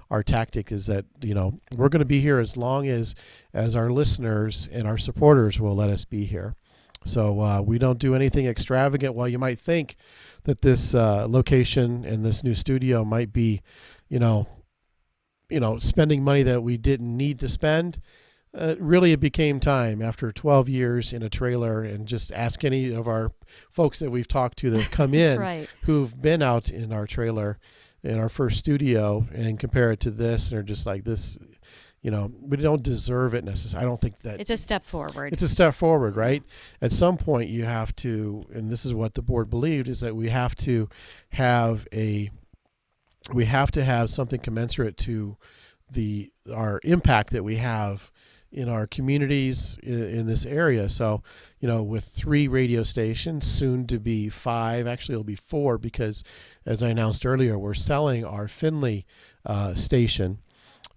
our tactic is that, we're going to be here as long as our listeners and our supporters will let us be here. So we don't do anything extravagant. While you might think that this location and this new studio might be, spending money that we didn't need to spend, really it became time after 12 years in a trailer. And just ask any of our folks that we've talked to that have come in right. who've been out in our trailer in our first studio and compare it to this, and they're just like, this, we don't deserve it necessarily. I don't think that it's a step forward. It's a step forward, right? At some point you have to, and this is what the board believed, is that we have to have something commensurate to our impact that we have in our communities in this area. So, with 3 radio stations, soon to be 5, actually it'll be 4, because as I announced earlier, we're selling our Findlay station,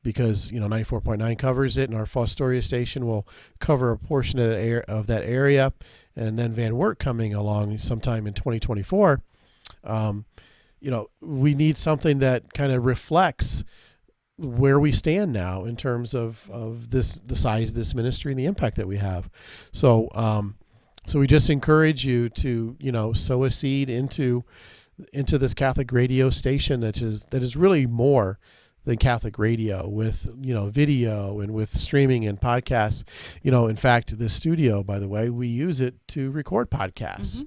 because 94.9 covers it, and our Fostoria station will cover a portion of that area, and then Van Wert coming along sometime in 2024. We need something that kind of reflects where we stand now in terms of the size of this ministry and the impact that we have. So we just encourage you to sow a seed into this Catholic radio station that is really more than Catholic radio, with video and with streaming and podcasts. In fact, this studio, by the way, we use it to record podcasts.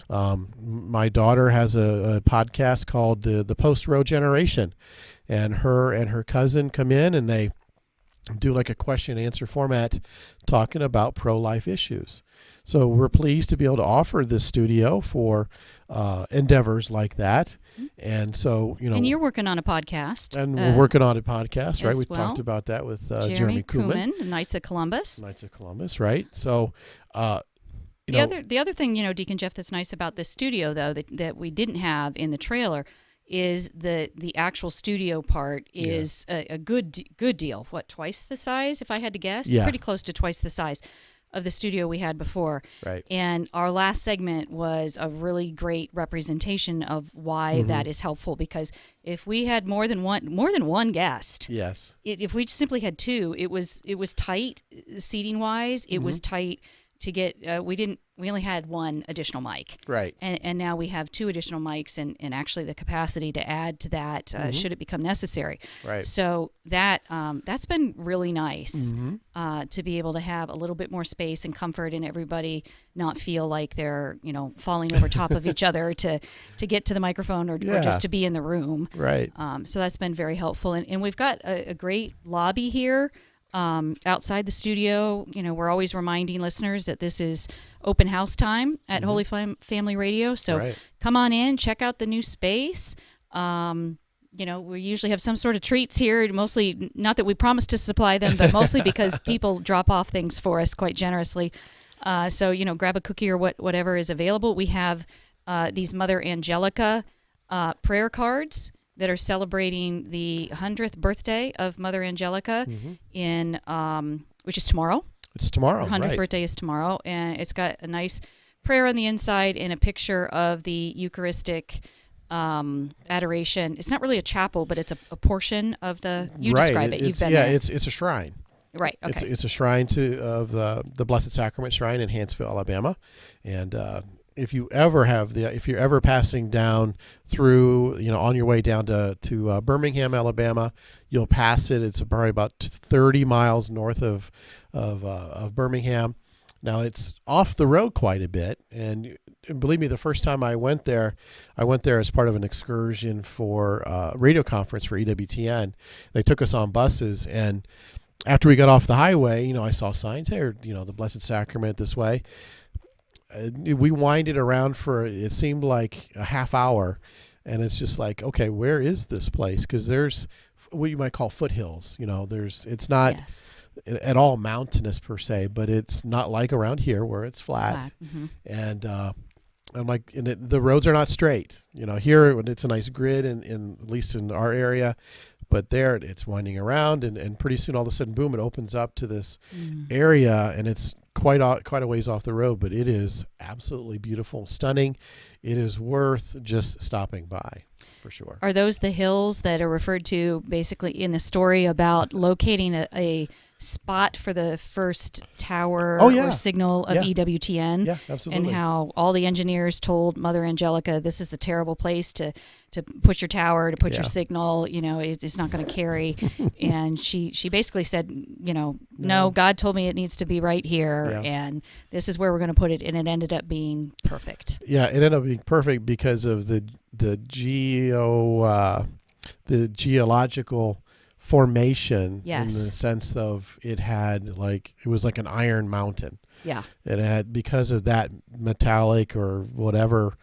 My daughter has a podcast called the Post Row Generation, and her cousin come in and they do like a question and answer format talking about pro-life issues. So we're pleased to be able to offer this studio for endeavors like that. And so, and you're working on a podcast. And we're working on a podcast, right? We talked about that with Jeremy Kuhlman, Knights of Columbus. Knights of Columbus, right? So, the other thing, Deacon Jeff, that's nice about this studio, though, that we didn't have in the trailer, is the actual studio part is a good deal. What, twice the size, if I had to guess? Yeah. Pretty close to twice the size of the studio we had before. Right. And our last segment was a really great representation of why that is helpful, because if we had more than one guest, yes, if we simply had 2, it was tight seating wise. It was tight to get. We only had 1 additional mic, right? And now we have 2 additional mics, and actually the capacity to add to that should it become necessary. Right. So that's been really nice to be able to have a little bit more space and comfort, and everybody not feel like they're falling over top of each other to get to the microphone or just to be in the room. Right. So that's been very helpful, and we've got a great lobby here. Outside the studio, we're always reminding listeners that this is open house time at Holy Family Radio. So come on in, check out the new space. We usually have some sort of treats here, mostly not that we promise to supply them, but mostly because people drop off things for us quite generously. So grab a cookie or whatever is available. We have these Mother Angelica prayer cards that are celebrating the 100th birthday of Mother Angelica which is tomorrow. It's tomorrow. Her 100th birthday is tomorrow, and it's got a nice prayer on the inside and a picture of the Eucharistic adoration. It's not really a chapel, but it's a portion of the. You describe it. You've been there. It's a shrine. Right. Okay. It's a shrine of the Blessed Sacrament Shrine in Hanceville, Alabama, and if you're ever passing down through, on your way down to Birmingham, Alabama, you'll pass it. It's probably about 30 miles north of Birmingham. Now it's off the road quite a bit, and believe me, the first time I went there as part of an excursion for a radio conference for EWTN. They took us on buses, and after we got off the highway, I saw signs here, the Blessed Sacrament this way. We winded around for, it seemed like a half hour, and it's just like, okay, where is this place? Because there's what you might call foothills. It's not at all mountainous per se, but it's not like around here where it's flat. And I'm like, the roads are not straight. Here it's a nice grid, in at least in our area, but there it's winding around, and pretty soon all of a sudden, boom, it opens up to this area, and it's quite a ways off the road, but it is absolutely beautiful, stunning. It is worth just stopping by. for sure. Are those the hills that are referred to basically in the story about locating a spot for the first tower or signal of EWTN? Yeah, absolutely. And how all the engineers told Mother Angelica, this is a terrible place to put your tower, to put your signal, it's not going to carry. And she basically said, no, God told me it needs to be right here, and this is where we're going to put it, and it ended up being perfect. Yeah, it ended up being perfect because of the geological formation, in the sense of it was like an iron mountain. Yeah. And it had, because of that metallic or whatever,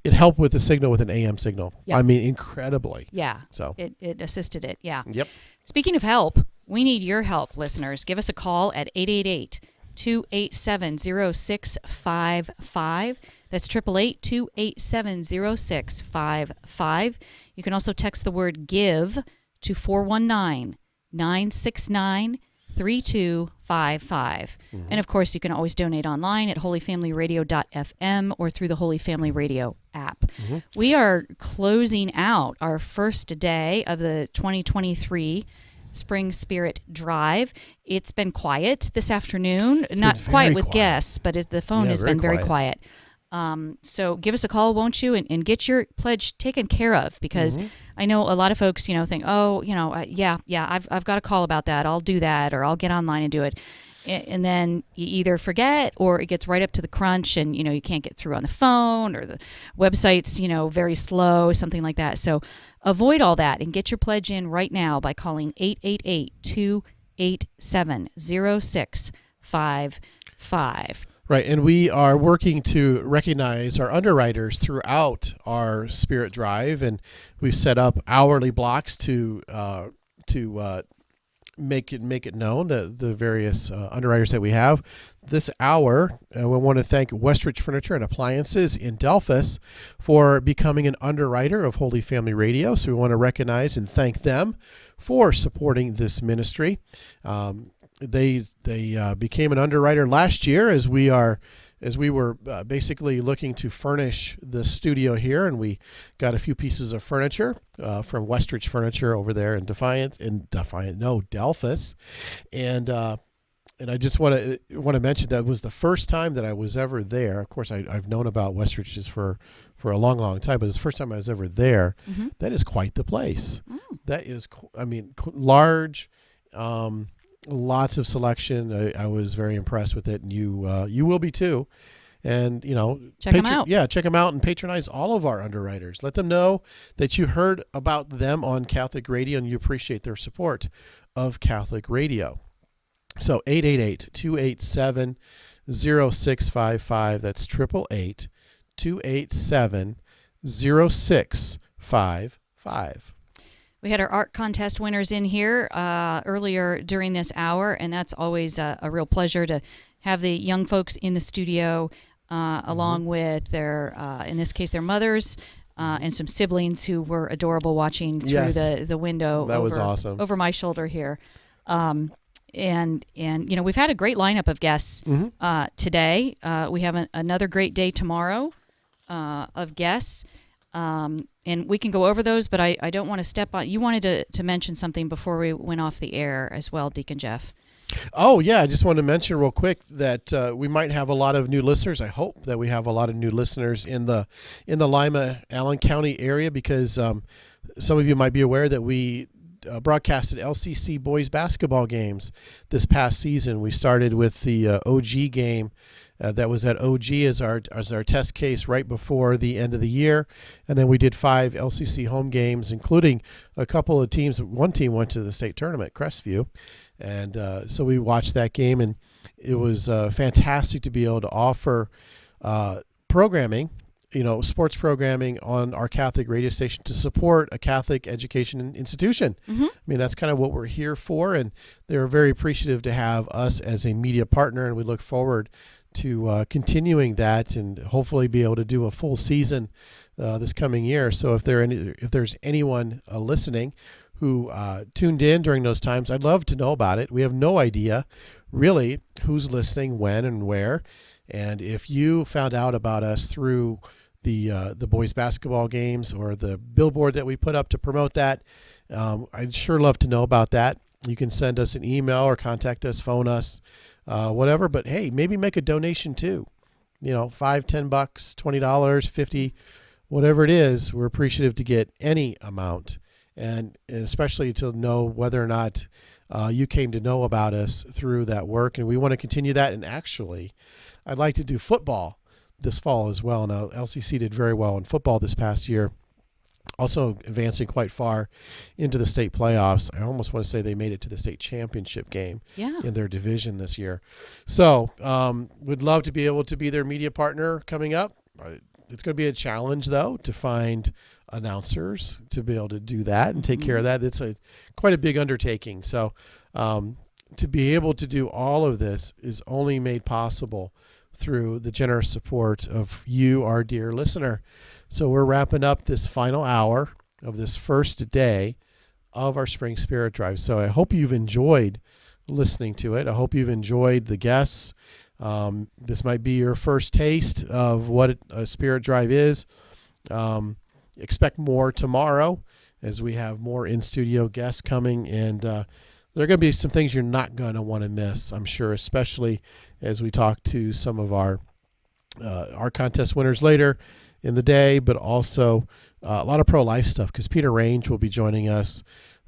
it helped with the signal, with an AM signal. Yep. I mean, incredibly. Yeah. So it assisted it. Yeah. Yep. Speaking of help, we need your help, listeners. Give us a call at 888-287-0655. That's 888-287-0655. You can also text the word GIVE to 419-969-3255. And of course, you can always donate online at holyfamilyradio.fm or through the Holy Family Radio app. We are closing out our first day of the 2023 Spring Spirit Drive. It's been quiet this afternoon. Not quiet with guests, but the phone has been very quiet. So give us a call, won't you, and get your pledge taken care of, because I know a lot of folks, think, I've got a call about that. I'll do that, or I'll get online and do it. And then you either forget, or it gets right up to the crunch and, you can't get through on the phone, or the website's, very slow, something like that. So avoid all that and get your pledge in right now by calling 888-287-0655. Right, and we are working to recognize our underwriters throughout our Spirit Drive, and we've set up hourly blocks to make it known that the various underwriters that we have. This hour, we want to thank Westridge Furniture and Appliances in Delphus for becoming an underwriter of Holy Family Radio. So we want to recognize and thank them for supporting this ministry. They became an underwriter last year as we were basically looking to furnish the studio here, and we got a few pieces of furniture from Westridge Furniture over there in Delphus, and I just want to mention that was the first time that I was ever there. Of course, I've known about Westridge's for a long, long time, but it's the first time I was ever there. That is quite the place. That is, large. Lots of selection. I was very impressed with it, and you will be too. And check them out. Yeah, check them out and patronize all of our underwriters. Let them know that you heard about them on Catholic Radio and you appreciate their support of Catholic Radio. So 888-287-0655. That's 888-287-0655. We had our art contest winners in here earlier during this hour, and that's always a real pleasure to have the young folks in the studio along with their, in this case, their mothers and some siblings who were adorable watching through the window. That was awesome. Over my shoulder here. And we've had a great lineup of guests today. We have another great day tomorrow of guests. And we can go over those, but I don't want to step on. You wanted to mention something before we went off the air as well, Deacon Jeff. Oh, yeah. I just wanted to mention real quick that we might have a lot of new listeners. I hope that we have a lot of new listeners in the Lima, Allen County area, because some of you might be aware that we broadcasted LCC boys basketball games this past season. We started with the OG game. That was at OG as our test case right before the end of the year. And then we did 5 LCC home games, including a couple of teams. One team went to the state tournament, Crestview. And so we watched that game, and it was fantastic to be able to offer programming, sports programming on our Catholic radio station to support a Catholic education institution. I mean, that's kind of what we're here for, and they're very appreciative to have us as a media partner, and we look forward to continuing that and hopefully be able to do a full season this coming year. So if there's anyone listening who tuned in during those times, I'd love to know about it. We have no idea really who's listening, when and where. And if you found out about us through the boys basketball games or the billboard that we put up to promote that, I'd sure love to know about that. You can send us an email or contact us, phone us, whatever. But hey, maybe make a donation too. $5, $10, $20, 50, whatever it is. We're appreciative to get any amount, and especially to know whether or not you came to know about us through that work. And we want to continue that. And actually, I'd like to do football this fall as well. Now, LCC did very well in football this past year, also advancing quite far into the state playoffs. I almost want to say they made it to the state championship game in their division this year. So would love to be able to be their media partner coming up. It's going to be a challenge, though, to find announcers to be able to do that and take care of that. It's quite a big undertaking. So to be able to do all of this is only made possible through the generous support of you, our dear listener. So we're wrapping up this final hour of this first day of our Spring Spirit Drive. So I hope you've enjoyed listening to it. I hope you've enjoyed the guests. This might be your first taste of what a Spirit Drive is. Expect more tomorrow as we have more in-studio guests coming, and there are going to be some things you're not going to want to miss, I'm sure, especially as we talk to some of our contest winners later in the day, but also a lot of pro-life stuff, because Peter Range will be joining us,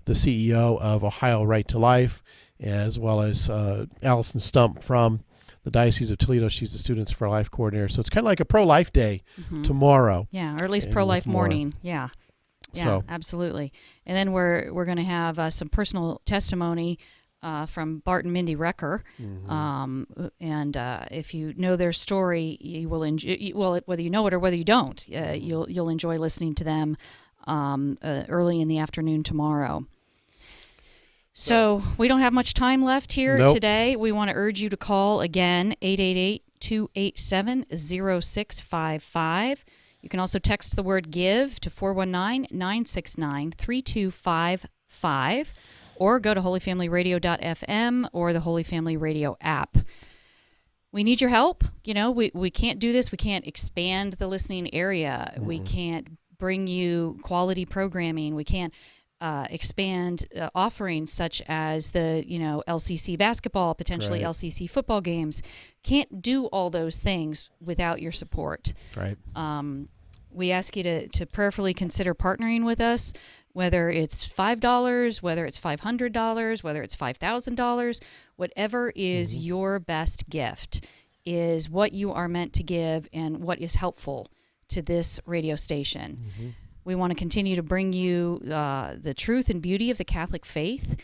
the CEO of Ohio Right to Life, as well as Allison Stump from the Diocese of Toledo. She's the Students for Life coordinator. So it's kind of like a pro-life day tomorrow. Yeah, or at least pro-life morning. Yeah. Yeah, so, absolutely. And then we're going to have some personal testimony from Bart and Mindy Recker. And if you know their story, you will enjoy. Well, whether you know it or whether you don't, you'll enjoy listening to them early in the afternoon tomorrow. So we don't have much time left here today. We want to urge you to call again, 888-287-0655. You can also text the word GIVE to 419-969-3255, or go to holyfamilyradio.fm or the Holy Family Radio app. We need your help. We can't do this. We can't expand the listening area. We can't bring you quality programming. We can't expand offerings such as the LCC basketball, potentially LCC football games. Can't do all those things without your support. Right. We ask you to prayerfully consider partnering with us, whether it's $5, whether it's $500, whether it's $5,000, whatever is your best gift is what you are meant to give and what is helpful to this radio station. We want to continue to bring you the truth and beauty of the Catholic faith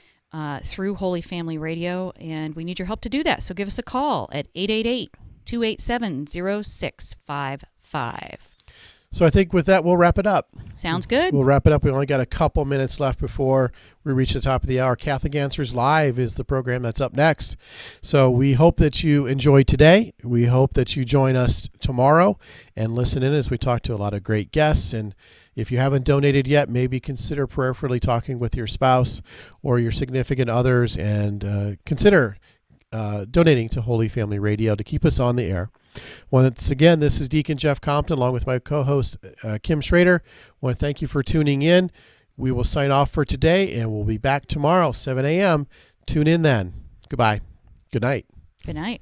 through Holy Family Radio, and we need your help to do that. So give us a call at 888-287-0655. So I think with that, we'll wrap it up. Sounds good. We'll wrap it up. We only got a couple minutes left before we reach the top of the hour. Catholic Answers Live is the program that's up next. So we hope that you enjoyed today. We hope that you join us tomorrow and listen in as we talk to a lot of great guests. And if you haven't donated yet, maybe consider prayerfully talking with your spouse or your significant others, and consider donating to Holy Family Radio to keep us on the air. Once again, this is Deacon Jeff Compton along with my co-host Kim Schrader. I want to thank you for tuning in. We will sign off for today, and we'll be back tomorrow, 7 a.m. Tune in then. Goodbye. Good night. Good night.